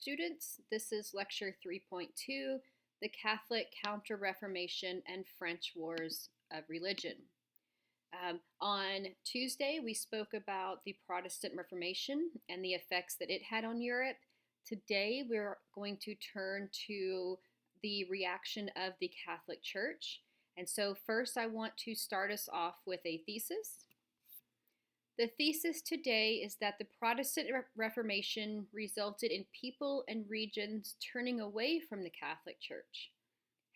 Students, this is lecture 3.2, the Catholic Counter-Reformation and French Wars of Religion. On Tuesday, we spoke about the Protestant Reformation and the effects that it had on Europe. Today, we're going to turn to the reaction of the Catholic Church. And so first, I want to start us off with a thesis. The thesis today is that the Protestant Reformation resulted in people and regions turning away from the Catholic Church.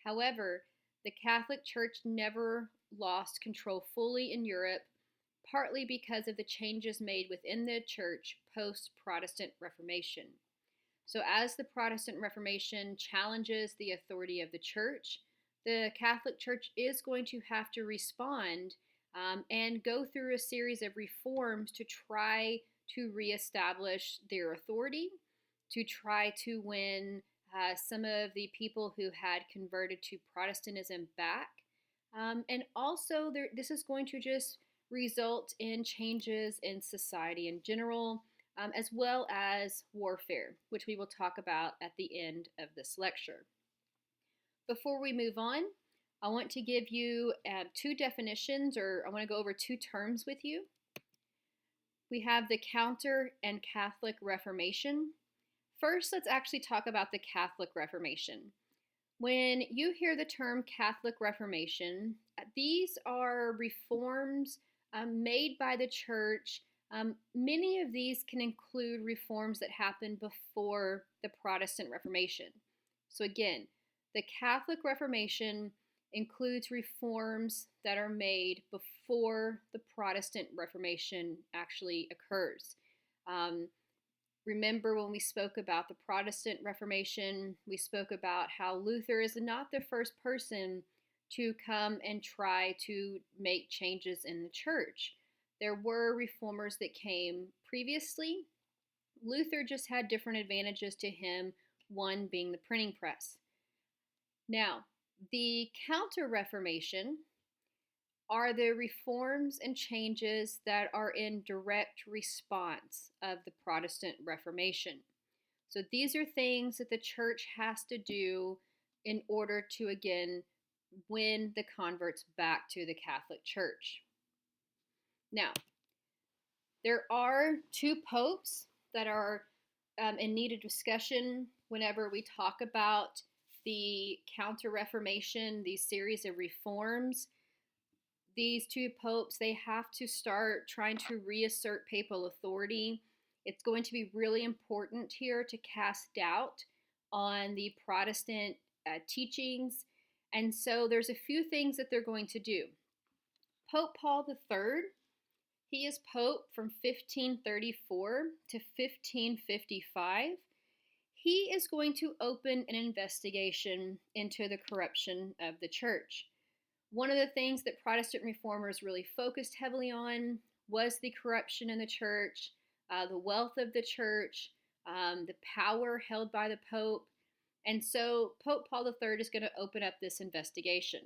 However, the Catholic Church never lost control fully in Europe, partly because of the changes made within the Church post-Protestant Reformation. So as the Protestant Reformation challenges the authority of the Church, the Catholic Church is going to have to respond and go through a series of reforms to try to reestablish their authority, to try to win some of the people who had converted to Protestantism back. And also, this is going to just result in changes in society in general, as well as warfare, which we will talk about at the end of this lecture. Before we move on, I want to give you two definitions, or I want to go over two terms with you. We have the Counter and Catholic Reformation. First, let's actually talk about the Catholic Reformation. When you hear the term Catholic Reformation, these are reforms made by the Church. Many of these can include reforms that happened before the Protestant Reformation. So again, the Catholic Reformation includes reforms that are made before the Protestant Reformation actually occurs. Remember when we spoke about the Protestant Reformation, we spoke about how Luther is not the first person to come and try to make changes in the church. There were reformers that came previously. Luther just had different advantages to him, one being the printing press. Now, the Counter-Reformation are the reforms and changes that are in direct response of the Protestant Reformation. So these are things that the church has to do in order to, again, win the converts back to the Catholic Church. Now, there are two popes that are in need of discussion whenever we talk about the Counter-Reformation, these series of reforms. These two popes, they have to start trying to reassert papal authority. It's going to be really important here to cast doubt on the Protestant teachings. And so there's a few things that they're going to do. Pope Paul III, he is pope from 1534 to 1555. He is going to open an investigation into the corruption of the church. One of the things that Protestant reformers really focused heavily on was the corruption in the church, the wealth of the church, the power held by the Pope. And so Pope Paul III is going to open up this investigation.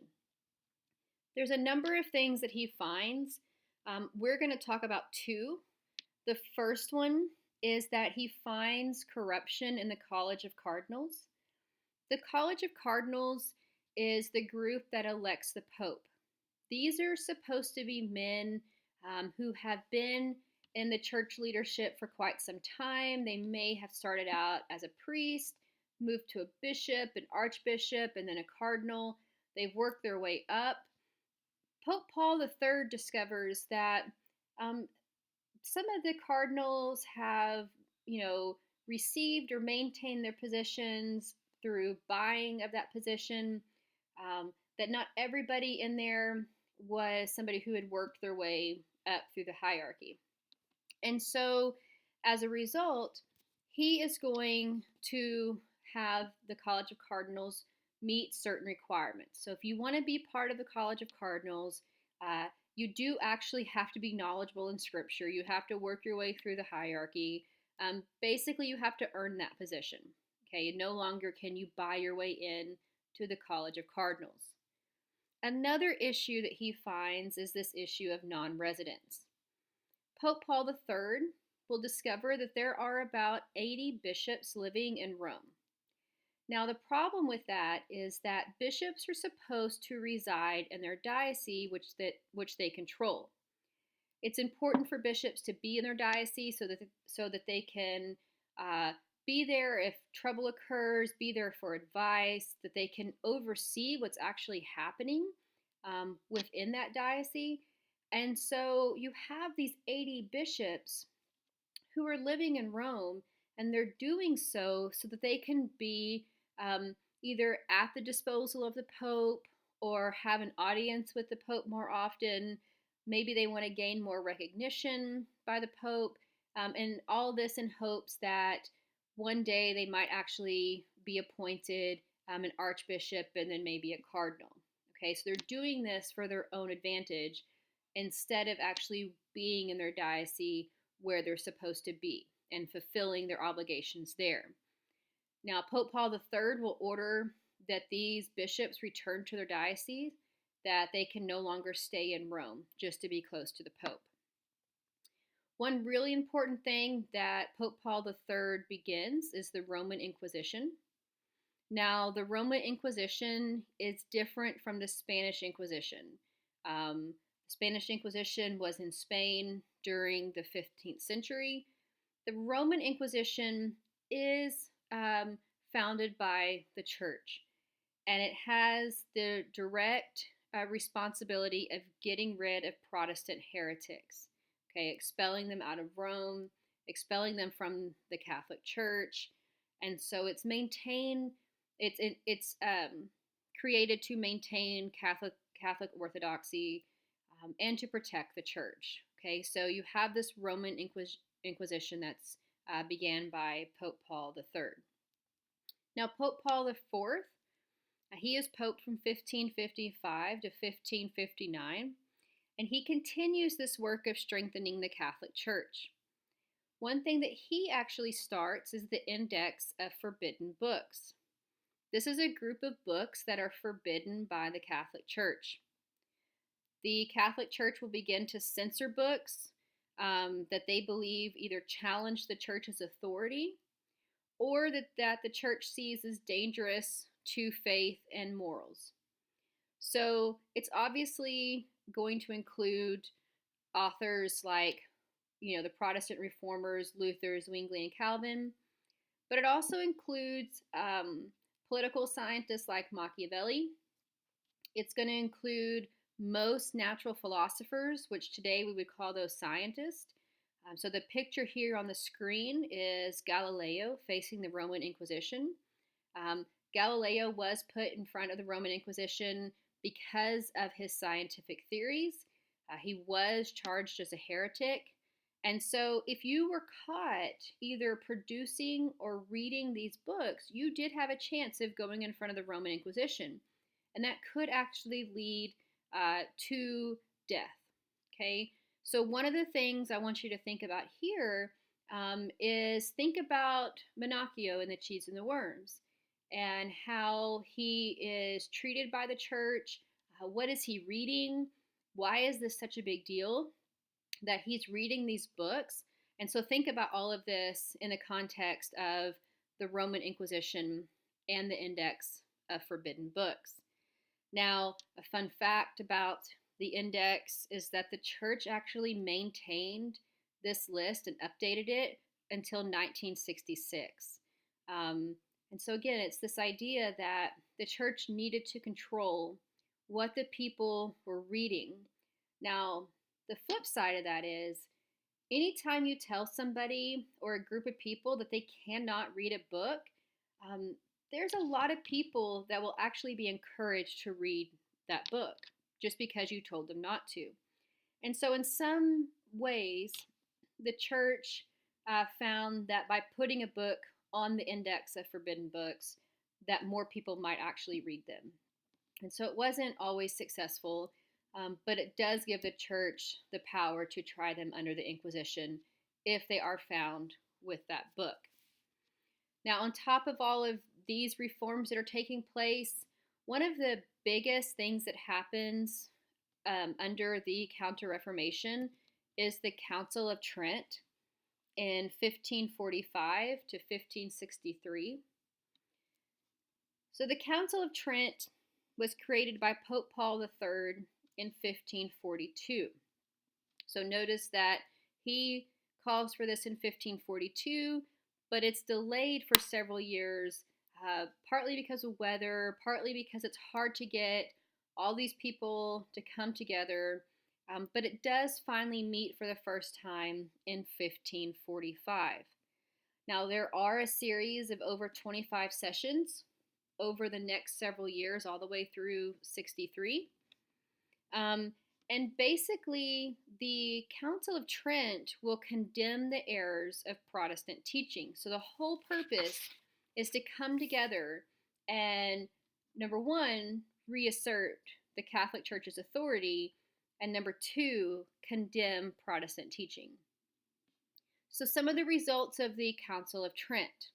There's a number of things that he finds. We're going to talk about two. The first one is that he finds corruption in the College of Cardinals. The College of Cardinals is the group that elects the Pope. These are supposed to be men who have been in the church leadership for quite some time. They may have started out as a priest, moved to a bishop, an archbishop, and then a cardinal. They've worked their way up. Pope Paul III discovers that some of the cardinals have, received or maintained their positions through buying of that position, that not everybody in there was somebody who had worked their way up through the hierarchy. And so, as a result, he is going to have the College of Cardinals meet certain requirements. So if you want to be part of the College of Cardinals, you do actually have to be knowledgeable in Scripture. You have to work your way through the hierarchy. Basically, you have to earn that position. Okay, no longer can you buy your way in to the College of Cardinals. Another issue that he finds is this issue of non-residence. Pope Paul III, we'll discover that there are about 80 bishops living in Rome. Now, the problem with that is that bishops are supposed to reside in their diocese, which they control. It's important for bishops to be in their diocese so that they can be there if trouble occurs, be there for advice, that they can oversee what's actually happening within that diocese. And so you have these 80 bishops who are living in Rome, and they're doing so that they can be either at the disposal of the Pope or have an audience with the Pope more often. Maybe they want to gain more recognition by the Pope, and all this in hopes that one day they might actually be appointed an archbishop and then maybe a cardinal. Okay, so they're doing this for their own advantage instead of actually being in their diocese where they're supposed to be and fulfilling their obligations there. Now, Pope Paul III will order that these bishops return to their diocese, that they can no longer stay in Rome just to be close to the Pope. One really important thing that Pope Paul III begins is the Roman Inquisition. Now, the Roman Inquisition is different from the Spanish Inquisition. The Spanish Inquisition was in Spain during the 15th century. The Roman Inquisition is founded by the church, and it has the direct responsibility of getting rid of Protestant heretics, okay, expelling them out of Rome, expelling them from the Catholic Church, and so it's created to maintain Catholic orthodoxy and to protect the church. Okay, so you have this Roman Inquisition that's began by Pope Paul III. Now, Pope Paul IV, he is Pope from 1555 to 1559, and he continues this work of strengthening the Catholic Church. One thing that he actually starts is the Index of Forbidden Books. This is a group of books that are forbidden by the Catholic Church. The Catholic Church will begin to censor books that they believe either challenge the church's authority or that the church sees as dangerous to faith and morals. So it's obviously going to include authors like, the Protestant reformers, Luther, Zwingli, and Calvin, but it also includes political scientists like Machiavelli. It's going to include most natural philosophers, which today we would call those scientists. So the picture here on the screen is Galileo facing the Roman Inquisition. Galileo was put in front of the Roman Inquisition because of his scientific theories. He was charged as a heretic. And so if you were caught either producing or reading these books, you did have a chance of going in front of the Roman Inquisition. And that could actually lead to death. Okay, so one of the things I want you to think about here is think about Menachio and the Cheese and the Worms and how he is treated by the church. What is he reading? Why is this such a big deal that he's reading these books? And so think about all of this in the context of the Roman Inquisition and the Index of Forbidden Books. Now, a fun fact about the index is that the church actually maintained this list and updated it until 1966. And so again, it's this idea that the church needed to control what the people were reading. Now, the flip side of that is anytime you tell somebody or a group of people that they cannot read a book, there's a lot of people that will actually be encouraged to read that book just because you told them not to. And so in some ways, the church found that by putting a book on the Index of Forbidden Books, that more people might actually read them. And so it wasn't always successful, but it does give the church the power to try them under the Inquisition if they are found with that book. Now, on top of all of these reforms that are taking place, one of the biggest things that happens under the Counter-Reformation is the Council of Trent. in 1545 to 1563. So the Council of Trent was created by Pope Paul III in 1542. So notice that he calls for this in 1542, but it's delayed for several years, partly because of weather, partly because it's hard to get all these people to come together. But it does finally meet for the first time in 1545. Now, there are a series of over 25 sessions over the next several years, all the way through 63. And basically, the Council of Trent will condemn the errors of Protestant teaching. So the whole purpose is to come together and, number one, reassert the Catholic Church's authority, and number two, condemn Protestant teaching. So some of the results of the Council of Trent.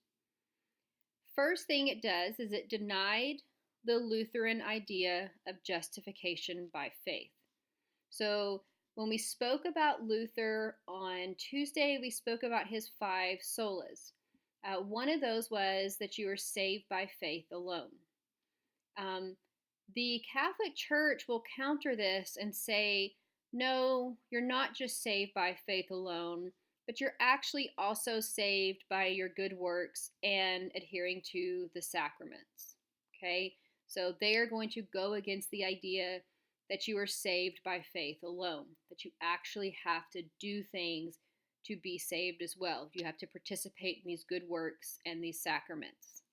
First thing it does is it denied the Lutheran idea of justification by faith. So when we spoke about Luther on Tuesday, we spoke about his 5 solas. One of those was that you are saved by faith alone. The Catholic Church will counter this and say, no, you're not just saved by faith alone, but you're actually also saved by your good works and adhering to the sacraments. Okay? So they are going to go against the idea that you are saved by faith alone, that you actually have to do things to be saved as well. You have to participate in these good works and these sacraments.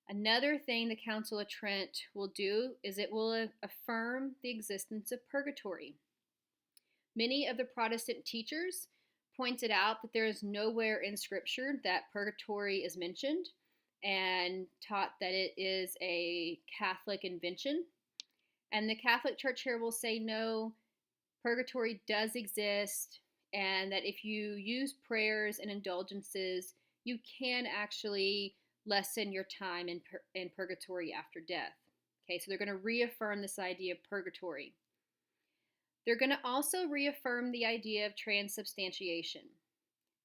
Another thing the Council of Trent will do is it will affirm the existence of purgatory. Many of the Protestant teachers pointed out that there is nowhere in Scripture that purgatory is mentioned, and taught that it is a Catholic invention. And the Catholic Church here will say, no, purgatory does exist, and that if you use prayers and indulgences, you can actually lessen your time in purgatory after death. Okay, so they're going to reaffirm this idea of purgatory. They're going to also reaffirm the idea of transubstantiation.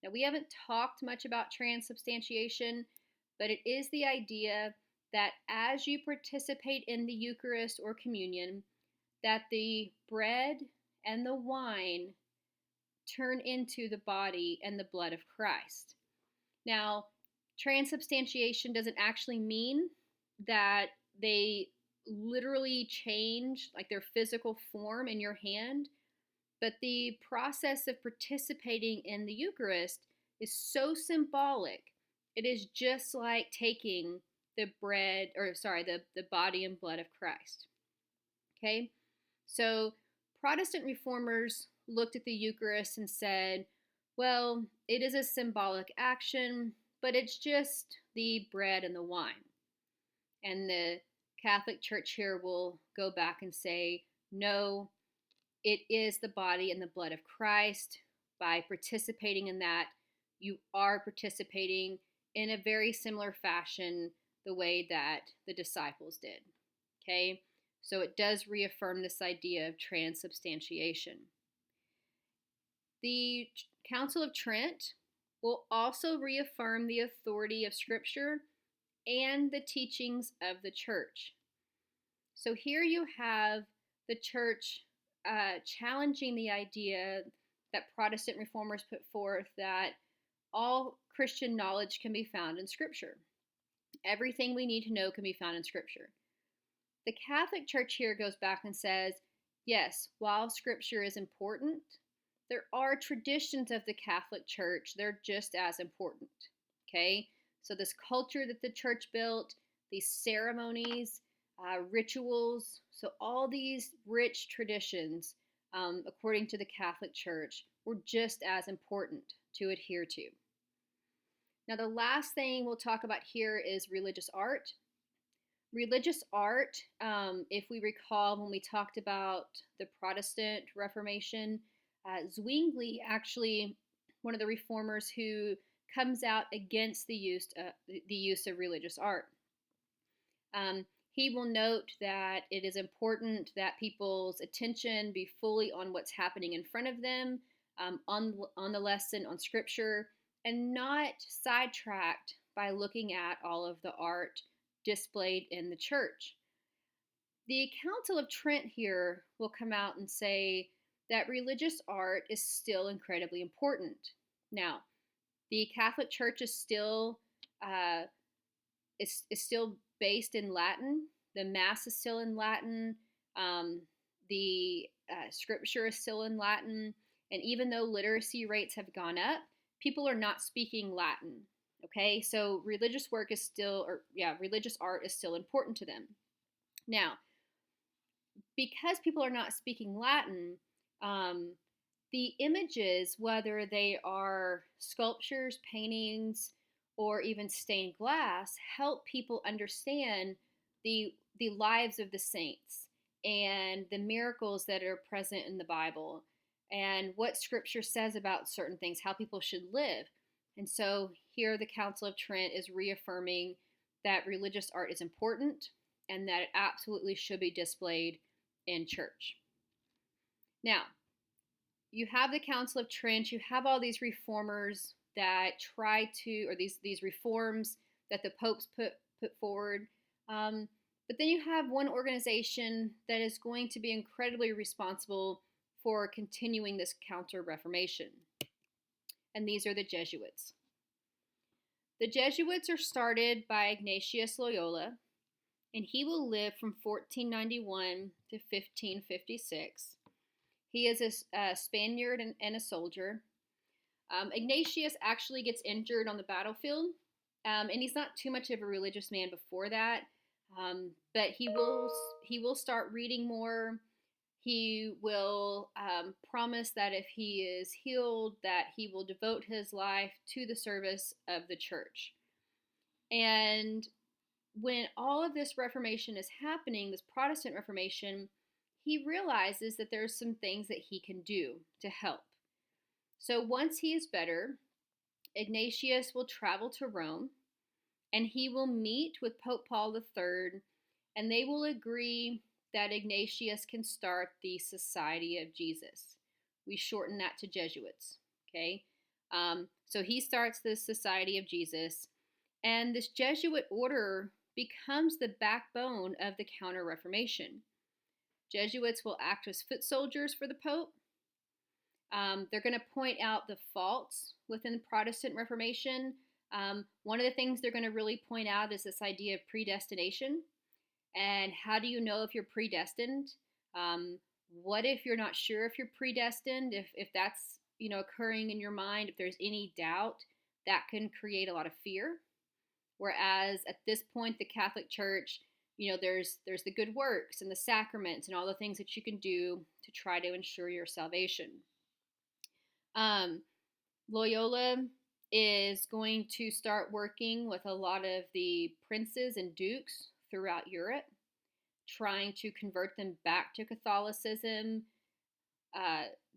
Now, we haven't talked much about transubstantiation, but it is the idea that as you participate in the Eucharist or communion, that the bread and the wine turn into the body and the blood of Christ. Now, transubstantiation doesn't actually mean that they literally change like their physical form in your hand, but the process of participating in the Eucharist is so symbolic. It is just like taking the body and blood of Christ. Okay? So Protestant reformers looked at the Eucharist and said, well, it is a symbolic action, but it's just the bread and the wine. And the Catholic Church here will go back and say, no, it is the body and the blood of Christ. By participating in that, you are participating in a very similar fashion the way that the disciples did. Okay? So it does reaffirm this idea of transubstantiation. The Council of Trent will also reaffirm the authority of Scripture and the teachings of the Church. So here you have the Church challenging the idea that Protestant reformers put forth that all Christian knowledge can be found in Scripture. Everything we need to know can be found in Scripture. The Catholic Church here goes back and says, yes, while Scripture is important, there are traditions of the Catholic Church that are just as important. Okay? So this culture that the Church built, these ceremonies, rituals, so all these rich traditions, according to the Catholic Church, were just as important to adhere to. Now, the last thing we'll talk about here is religious art. Religious art, if we recall when we talked about the Protestant Reformation, Zwingli, actually one of the reformers who comes out against the use of religious art. He will note that it is important that people's attention be fully on what's happening in front of them, on the lesson, on scripture, and not sidetracked by looking at all of the art displayed in the church. The Council of Trent here will come out and say that religious art is still incredibly important. Now, the Catholic Church uh, is still based in Latin. The Mass is still in Latin. The Scripture is still in Latin. And even though literacy rates have gone up, people are not speaking Latin. Okay, so religious art is still important to them. Now, because people are not speaking Latin, um, the images, whether they are sculptures, paintings, or even stained glass, help people understand the lives of the saints and the miracles that are present in the Bible and what Scripture says about certain things, how people should live. And so here the Council of Trent is reaffirming that religious art is important and that it absolutely should be displayed in church. Now, you have the Council of Trent, you have all these reformers that try to, or these reforms that the popes put forward. But then you have one organization that is going to be incredibly responsible for continuing this Counter Reformation, and these are the Jesuits. The Jesuits are started by Ignatius Loyola, and he will live from 1491 to 1556. He is a Spaniard and a soldier. Ignatius actually gets injured on the battlefield, and he's not too much of a religious man before that, but he will start reading more. He will promise that if he is healed, that he will devote his life to the service of the church. And when all of this Reformation is happening, this Protestant Reformation, he realizes that there's some things that he can do to help. So once he is better, Ignatius will travel to Rome and he will meet with Pope Paul III, and they will agree that Ignatius can start the Society of Jesus. We shorten that to Jesuits, okay? So he starts the Society of Jesus, and this Jesuit order becomes the backbone of the Counter-Reformation. Jesuits will act as foot soldiers for the Pope. They're going to point out the faults within the Protestant Reformation. One of the things they're going to really point out is this idea of predestination. And how do you know if you're predestined? What if you're not sure if you're predestined? If that's occurring in your mind, if there's any doubt, that can create a lot of fear. Whereas at this point, the Catholic Church, there's the good works and the sacraments and all the things that you can do to try to ensure your salvation. Loyola is going to start working with a lot of the princes and dukes throughout Europe, trying to convert them back to Catholicism.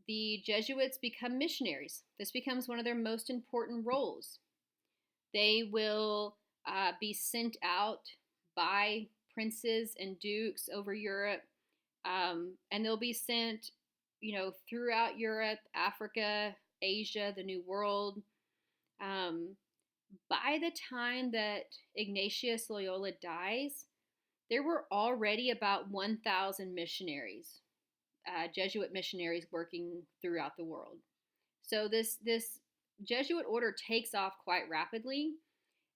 The Jesuits become missionaries. This becomes one of their most important roles. They will be sent out by princes and dukes over Europe, and they'll be sent, throughout Europe, Africa, Asia, the New World. By the time that Ignatius Loyola dies, there were already about 1,000 missionaries, Jesuit missionaries working throughout the world. So this Jesuit order takes off quite rapidly,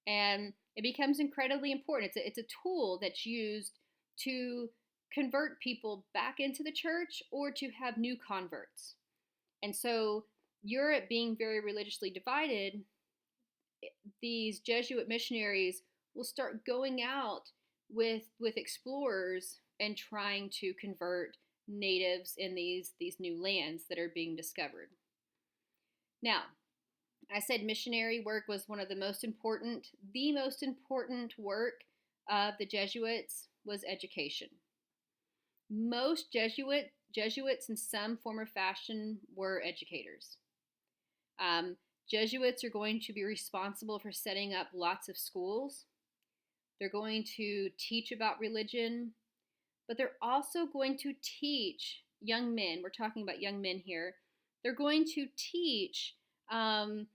and it becomes incredibly important. It's a tool that's used to convert people back into the church or to have new converts. And so Europe being very religiously divided, these Jesuit missionaries will start going out with explorers and trying to convert natives in these new lands that are being discovered. Now, I said missionary work was one of the most important work of the Jesuits was education. Most Jesuits in some form or fashion were educators. Jesuits are going to be responsible for setting up lots of schools. They're going to teach about religion, but they're also going to teach young men, we're talking about young men here, They're going to teach, young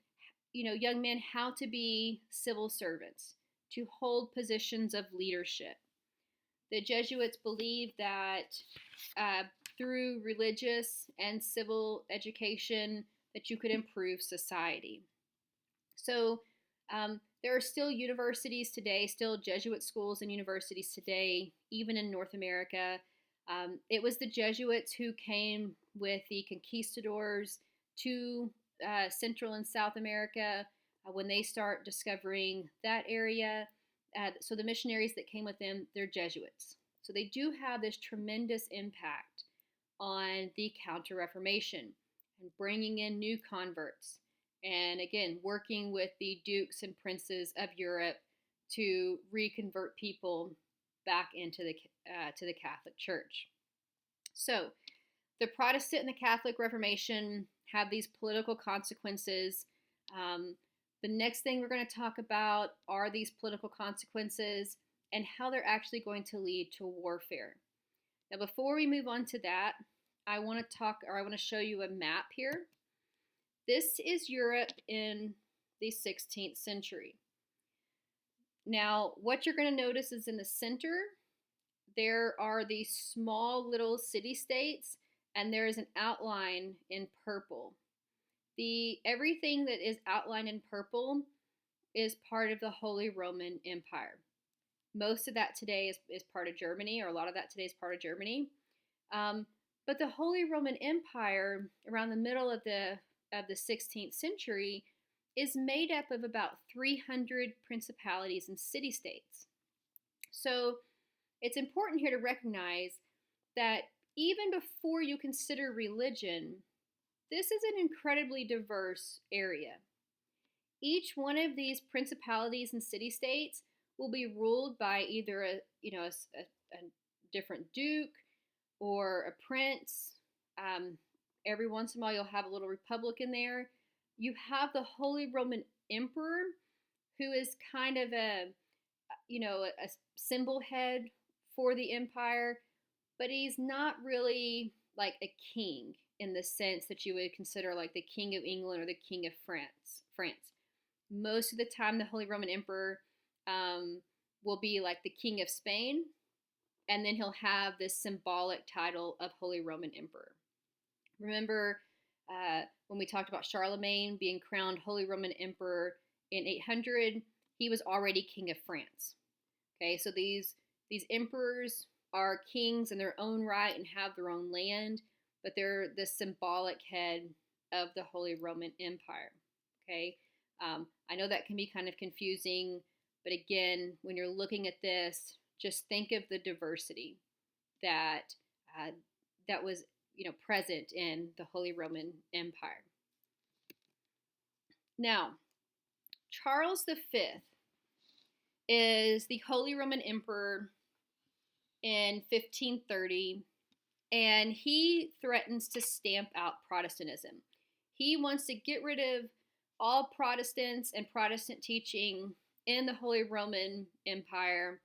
men how to be civil servants, to hold positions of leadership. The Jesuits believed that uh, through religious and civil education that you could improve society. So there are still universities today, still Jesuit schools and universities today, even in North America. It was the Jesuits who came with the conquistadors to Central and South America when they start discovering that area. So the missionaries that came with them, they're Jesuits. So they do have this tremendous impact on the Counter Reformation and bringing in new converts. And again, working with the dukes and princes of Europe to reconvert people back into to the Catholic Church. So the Protestant and the Catholic Reformation have these political consequences. The next thing we're going to talk about are these political consequences and how they're actually going to lead to warfare. Now, before we move on to that, I want to show you a map here. This is Europe in the 16th century. Now, what you're going to notice is in the center, there are these small little city-states, and there is an outline in purple. Everything that is outlined in purple is part of the Holy Roman Empire. Most of that today is part of Germany, or a lot of that today is part of Germany. But the Holy Roman Empire, around the middle of the 16th century, is made up of about 300 principalities and city-states. So it's important here to recognize that even before you consider religion, this is an incredibly diverse area. Each one of these principalities and city-states will be ruled by either a different duke or a prince. Every once in a while, you'll have a little republic in there. You have the Holy Roman Emperor, who is kind of a symbol head for the empire, but he's not really like a king in the sense that you would consider like the King of England or the King of France. Most of the time, the Holy Roman Emperor will be like the King of Spain, and then he'll have this symbolic title of Holy Roman Emperor. Remember when we talked about Charlemagne being crowned Holy Roman Emperor in 800, he was already King of France. Okay, so these emperors are kings in their own right and have their own land, but they're the symbolic head of the Holy Roman Empire. Okay, I know that can be kind of confusing, but again, when you're looking at this, just think of the diversity that was present in the Holy Roman Empire. Now, Charles V is the Holy Roman Emperor in 1530, and he threatens to stamp out Protestantism. He wants to get rid of all Protestants and Protestant teaching in the Holy Roman Empire.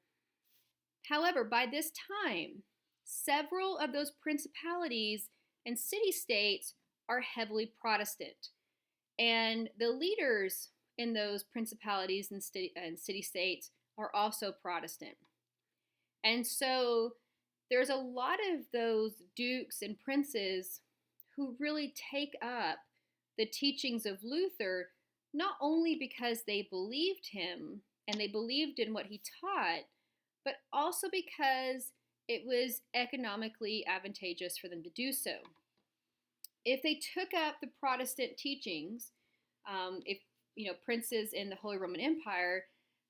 However, by this time, several of those principalities and city-states are heavily Protestant. And the leaders in those principalities and city-states are also Protestant. And so there's a lot of those dukes and princes who really take up the teachings of Luther, not only because they believed him and they believed in what he taught, but also because it was economically advantageous for them to do so. If they took up the Protestant teachings, princes in the Holy Roman Empire,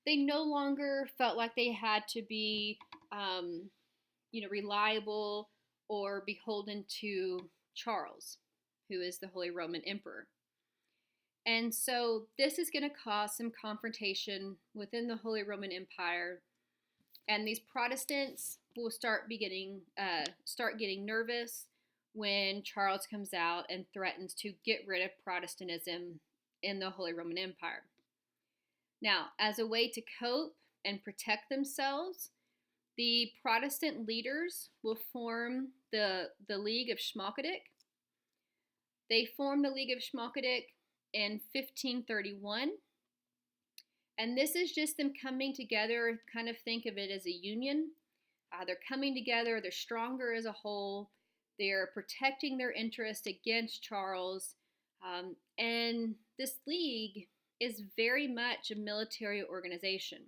they no longer felt like they had to be, reliable or beholden to Charles, who is the Holy Roman Emperor. And so this is going to cause some confrontation within the Holy Roman Empire, and these Protestants will start getting nervous when Charles comes out and threatens to get rid of Protestantism in the Holy Roman Empire. Now, as a way to cope and protect themselves, the Protestant leaders will form the League of Schmalkaldic. They formed the League of Schmalkaldic in 1531, and this is just them coming together. Kind of think of it as a union. They're coming together, they're stronger as a whole, they're protecting their interest against Charles, and this league is very much a military organization.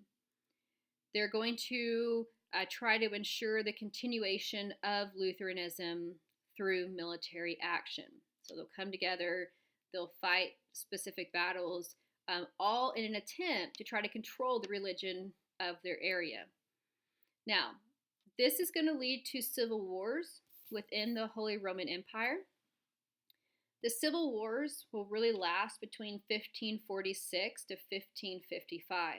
They're going to try to ensure the continuation of Lutheranism through military action. So they'll come together, they'll fight specific battles, all in an attempt to try to control the religion of their area. Now, this is going to lead to civil wars within the Holy Roman Empire. The civil wars will really last between 1546 to 1555.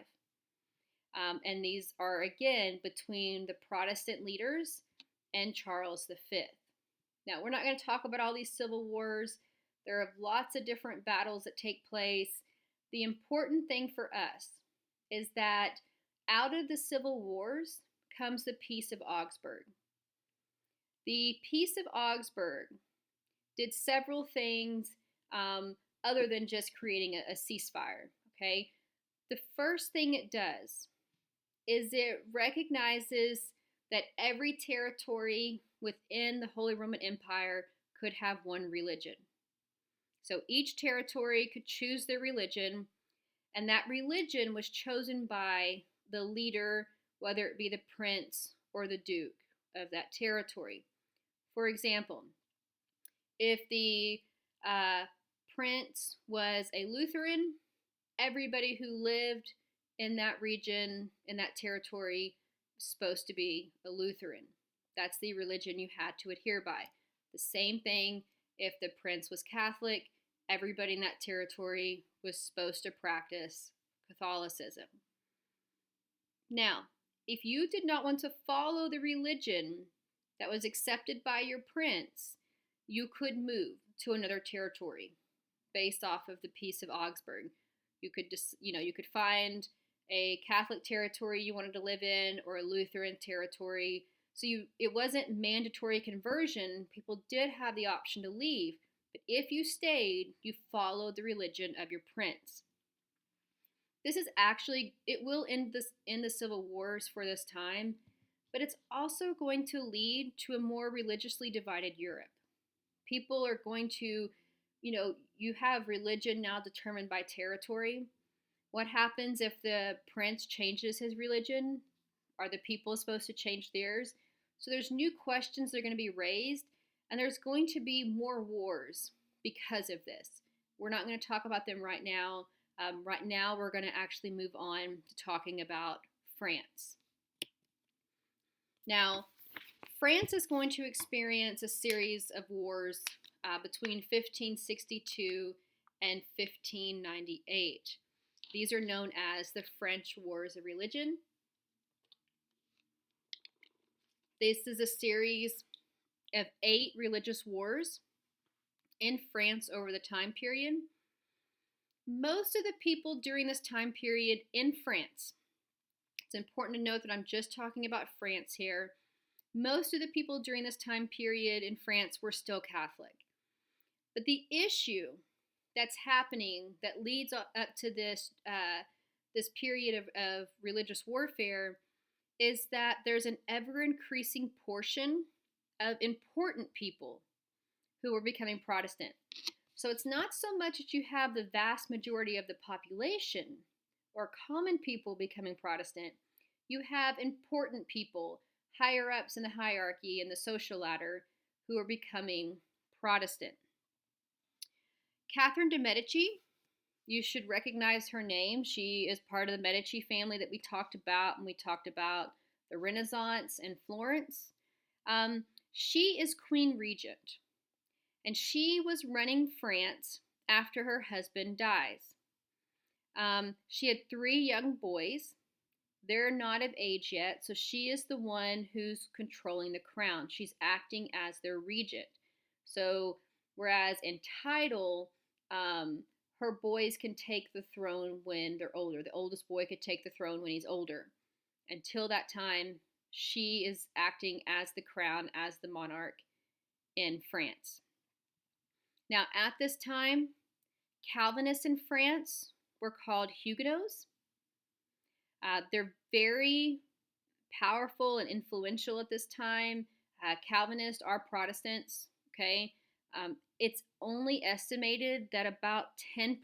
And these are, again, between the Protestant leaders and Charles V. Now, we're not going to talk about all these civil wars. There are lots of different battles that take place. The important thing for us is that out of the civil wars comes the Peace of Augsburg. The Peace of Augsburg did several things other than just creating a ceasefire, okay? The first thing it does is it recognizes that every territory within the Holy Roman Empire could have one religion. So each territory could choose their religion, and that religion was chosen by the leader, whether it be the prince or the duke of that territory. For example, if the prince was a Lutheran, everybody who lived in that region, in that territory, was supposed to be a Lutheran. That's the religion you had to adhere by. The same thing if the prince was Catholic, everybody in that territory was supposed to practice Catholicism. Now, if you did not want to follow the religion that was accepted by your prince, you could move to another territory based off of the Peace of Augsburg. You could you could find a Catholic territory you wanted to live in or a Lutheran territory. So it wasn't mandatory conversion. People did have the option to leave, but if you stayed, you followed the religion of your prince. This is actually, it will end the civil wars for this time, but it's also going to lead to a more religiously divided Europe. People are going to, you have religion now determined by territory. What happens if the prince changes his religion? Are the people supposed to change theirs? So there's new questions that are going to be raised, and there's going to be more wars because of this. We're not going to talk about them right now. Right now, we're going to actually move on to talking about France. Now, France is going to experience a series of wars between 1562 and 1598. These are known as the French Wars of Religion. This is a series of 8 religious wars in France over the time period. Most of the people during this time period in France, it's important to note that I'm just talking about France here, most of the people during this time period in France were still Catholic. But the issue that's happening that leads up to this period of religious warfare is that there's an ever-increasing portion of important people who are becoming Protestant. So it's not so much that you have the vast majority of the population or common people becoming Protestant. You have important people, higher ups in the hierarchy and the social ladder, who are becoming Protestant. Catherine de' Medici, you should recognize her name. She is part of the Medici family that we talked about when we talked about the Renaissance in Florence. She is Queen Regent, and she was running France after her husband dies. She had 3 young boys. They're not of age yet, so she is the one who's controlling the crown. She's acting as their regent. So whereas in title, her boys can take the throne when they're older. The oldest boy could take the throne when he's older. Until that time, she is acting as the crown, as the monarch in France. Now, at this time, Calvinists in France were called Huguenots. They're very powerful and influential at this time. Calvinists are Protestants, okay? It's only estimated that about 10%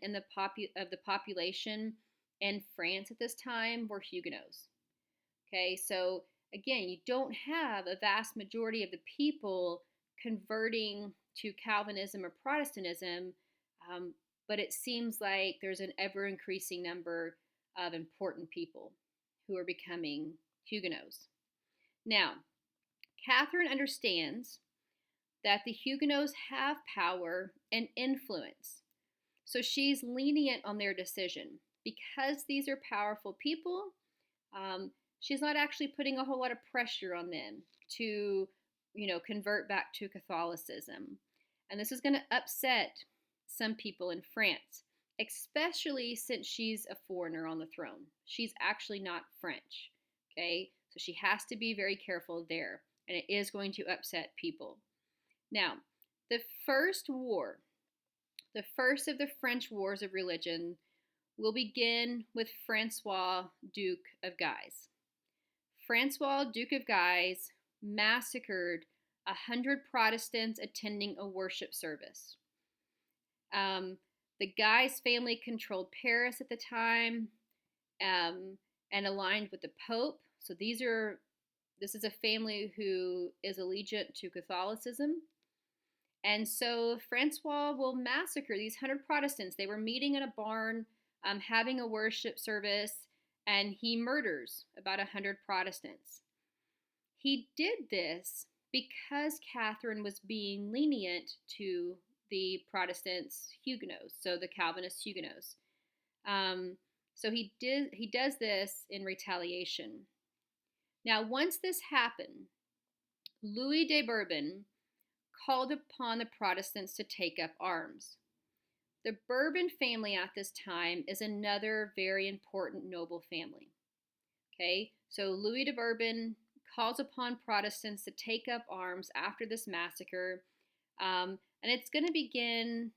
of the population in France at this time were Huguenots. Okay, so again, you don't have a vast majority of the people converting to Calvinism or Protestantism, but it seems like there's an ever increasing number of important people who are becoming Huguenots. Now, Catherine understands that the Huguenots have power and influence, so she's lenient on their decision. Because these are powerful people, she's not actually putting a whole lot of pressure on them to, convert back to Catholicism. And this is going to upset some people in France, especially since she's a foreigner on the throne. She's actually not French, okay? So she has to be very careful there, and it is going to upset people. Now, the first war, the first of the French wars of religion, will begin with Francois, Duke of Guise. Francois, Duke of Guise, massacred 100 Protestants attending a worship service. The Guise family controlled Paris at the time and aligned with the Pope. So this is a family who is allegiant to Catholicism. And so Francois will massacre these 100 Protestants. They were meeting in a barn, having a worship service, and he murders about 100 Protestants. He did this because Catherine was being lenient to the Protestants Huguenots, so the Calvinist Huguenots. So he does this in retaliation. Now, once this happened, Louis de Bourbon called upon the Protestants to take up arms. The Bourbon family at this time is another very important noble family. Okay, so Louis de Bourbon calls upon Protestants to take up arms after this massacre, and it's going to begin,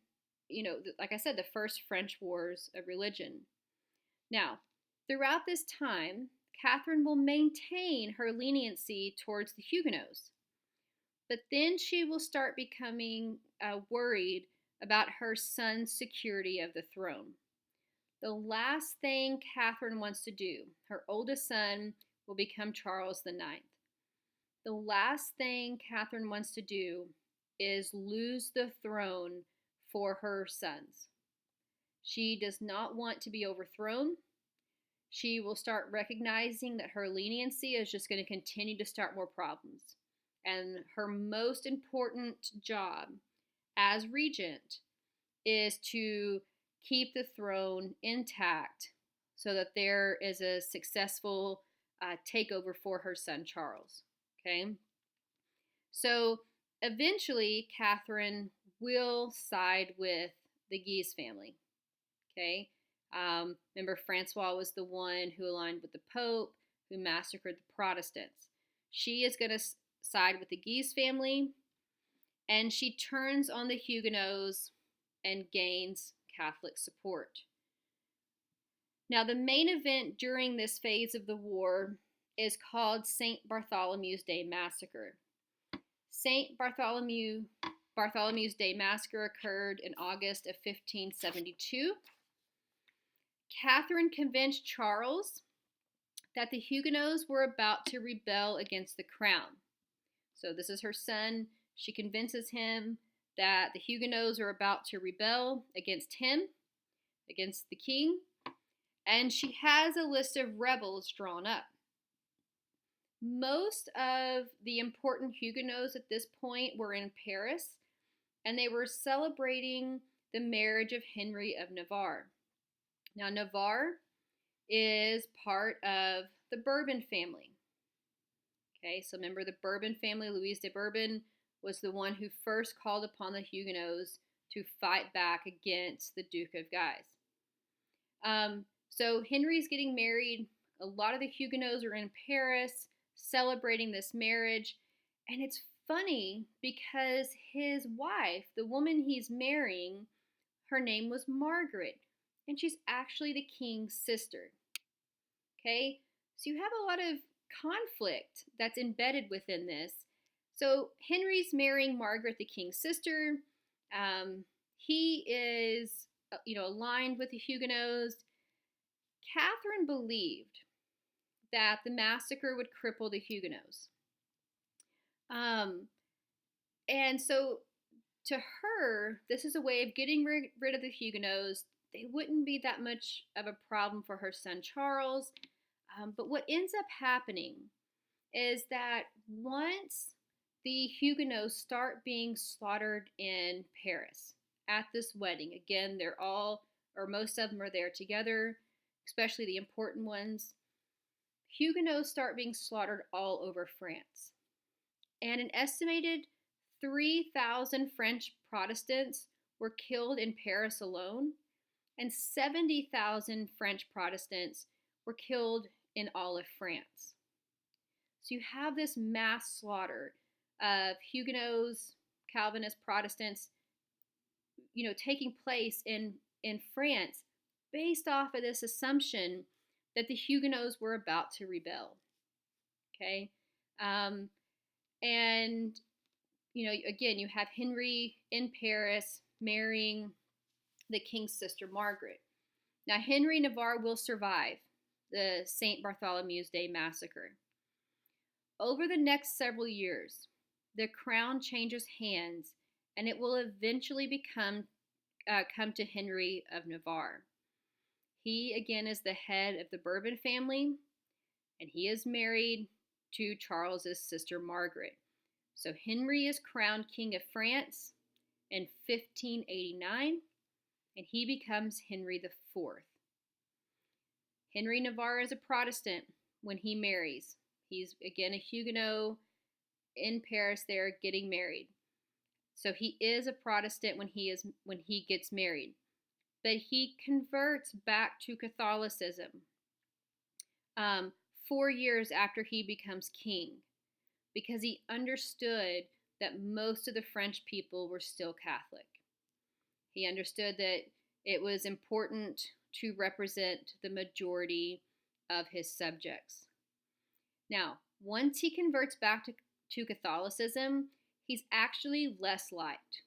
like I said, the first French wars of religion. Now, throughout this time, Catherine will maintain her leniency towards the Huguenots, but then she will start becoming worried about her son's security of the throne. The last thing Catherine wants to do, her oldest son will become Charles IX. The last thing Catherine wants to do is lose the throne for her sons. She does not want to be overthrown. She will start recognizing that her leniency is just going to continue to start more problems. And her most important job as regent is to keep the throne intact so that there is a successful takeover for her son Charles. Okay? So eventually, Catherine will side with the Guise family. Okay? Remember, Francois was the one who aligned with the Pope, who massacred the Protestants. She is going to side with the Guise family, and she turns on the Huguenots and gains Catholic support. Now, the main event during this phase of the war is called St. Bartholomew's Day Massacre. St. Bartholomew's Day Massacre occurred in August of 1572. Catherine convinced Charles that the Huguenots were about to rebel against the crown. So this is her son. She convinces him that the Huguenots are about to rebel against him, against the king, and she has a list of rebels drawn up. Most of the important Huguenots at this point were in Paris, and they were celebrating the marriage of Henry of Navarre. Now, Navarre is part of the Bourbon family. Okay, so remember the Bourbon family, Louise de Bourbon, was the one who first called upon the Huguenots to fight back against the Duke of Guise. So Henry's getting married. A lot of the Huguenots are in Paris celebrating this marriage, and it's funny because his wife, the woman he's marrying, her name was Margaret, and she's actually the king's sister. Okay? So you have a lot of conflict that's embedded within this. So Henry's marrying Margaret, the king's sister. He is, aligned with the Huguenots. Catherine believed that the massacre would cripple the Huguenots. And so to her, this is a way of getting rid of the Huguenots. They wouldn't be that much of a problem for her son Charles. But what ends up happening is that once the Huguenots start being slaughtered in Paris at this wedding, again, they're all, or most of them are there together, especially the important ones. Huguenots start being slaughtered all over France. And an estimated 3,000 French Protestants were killed in Paris alone, and 70,000 French Protestants were killed in all of France. So you have this mass slaughter of Huguenots, Calvinist Protestants, taking place in France based off of this assumption that the Huguenots were about to rebel. Okay? And, again, you have Henry in Paris marrying the king's sister, Margaret. Now, Henry Navarre will survive the St. Bartholomew's Day massacre. Over the next several years, the crown changes hands, and it will eventually come to Henry of Navarre. He, again, is the head of the Bourbon family, and he is married to Charles's sister, Margaret. So Henry is crowned King of France in 1589, and he becomes Henry IV. Henry Navarre is a Protestant when he marries. He's, again, a Huguenot in Paris there getting married. So he is a Protestant when he gets married. But he converts back to Catholicism 4 years after he becomes king, because he understood that most of the French people were still Catholic. He understood that it was important to represent the majority of his subjects. Now, once he converts back to Catholicism, he's actually less liked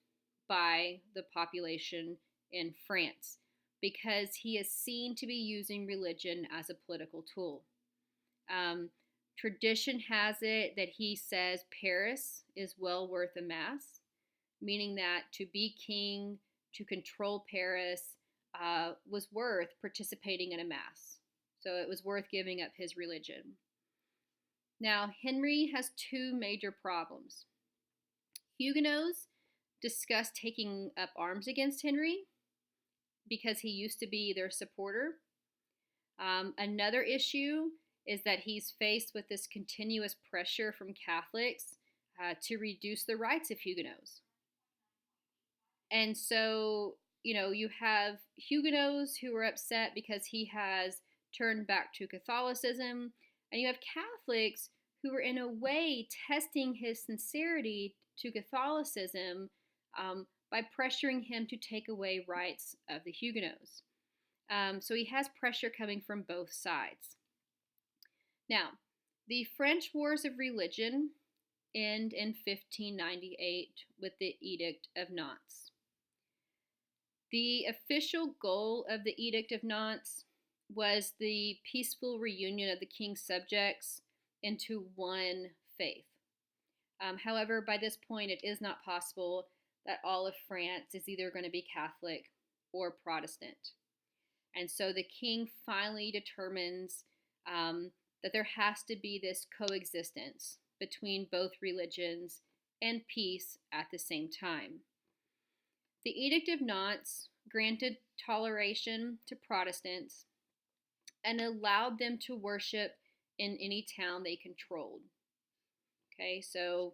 by the population in France because he is seen to be using religion as a political tool. Tradition has it that he says Paris is well worth a mass, meaning that to be king, to control Paris, was worth participating in a mass. So it was worth giving up his religion. Now, Henry has two major problems. Huguenots discuss taking up arms against Henry because he used to be their supporter. Another issue is that he's faced with this continuous pressure from Catholics to reduce the rights of Huguenots. And so, you have Huguenots who are upset because he has turned back to Catholicism, and you have Catholics who are in a way testing his sincerity to Catholicism by pressuring him to take away rights of the Huguenots. So he has pressure coming from both sides. Now, the French Wars of Religion end in 1598 with the Edict of Nantes. The official goal of the Edict of Nantes was the peaceful reunion of the king's subjects into one faith. However, by this point, it is not possible that all of France is either going to be Catholic or Protestant. And so the king finally determines that there has to be this coexistence between both religions and peace at the same time. The Edict of Nantes granted toleration to Protestants and allowed them to worship in any town they controlled. Okay, so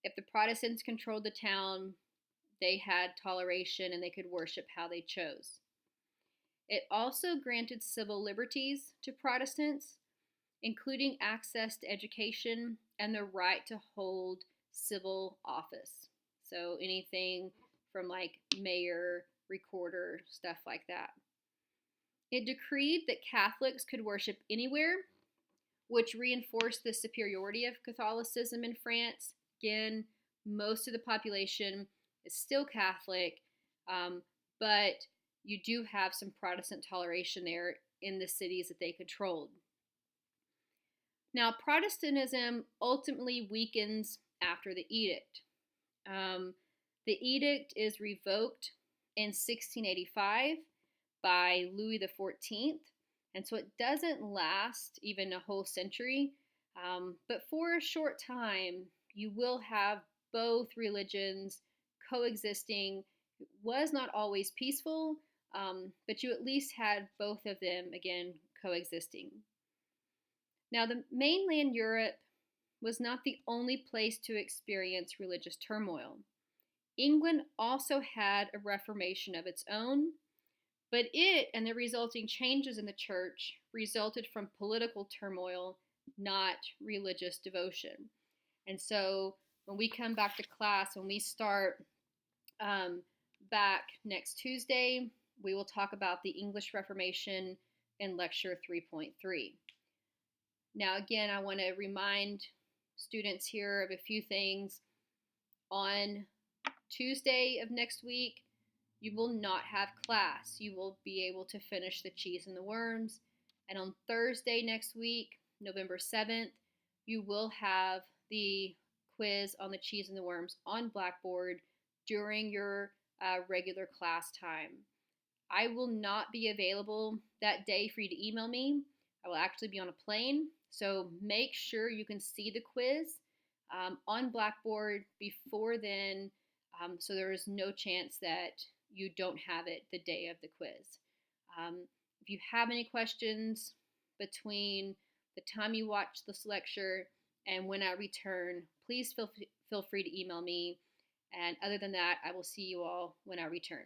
if the Protestants controlled the town, they had toleration and they could worship how they chose. It also granted civil liberties to Protestants, including access to education and the right to hold civil office. So anything from like mayor, recorder, stuff like that. It decreed that Catholics could worship anywhere, which reinforced the superiority of Catholicism in France. Again, most of the population is still Catholic, but you do have some Protestant toleration there in the cities that they controlled. Now, Protestantism ultimately weakens after the edict. The edict is revoked in 1685 by Louis XIV, and so it doesn't last even a whole century. But for a short time, you will have both religions coexisting. It was not always peaceful, but you at least had both of them, again, coexisting. Now, the mainland Europe was not the only place to experience religious turmoil. England also had a Reformation of its own, but it and the resulting changes in the church resulted from political turmoil, not religious devotion. And so when we come back to class, when we start back next Tuesday, we will talk about the English Reformation in lecture 3.3. Now, again, I want to remind students here of a few things. On Tuesday of next week, you will not have class. You will be able to finish the cheese and the worms. And on Thursday next week, November 7th, you will have the quiz on the cheese and the worms on Blackboard during your regular class time. I will not be available that day for you to email me. I will actually be on a plane, so make sure you can see the quiz on Blackboard before then, so there is no chance that you don't have it the day of the quiz. If you have any questions between the time you watch this lecture and when I return, please feel free to email me. And other than that, I will see you all when I return.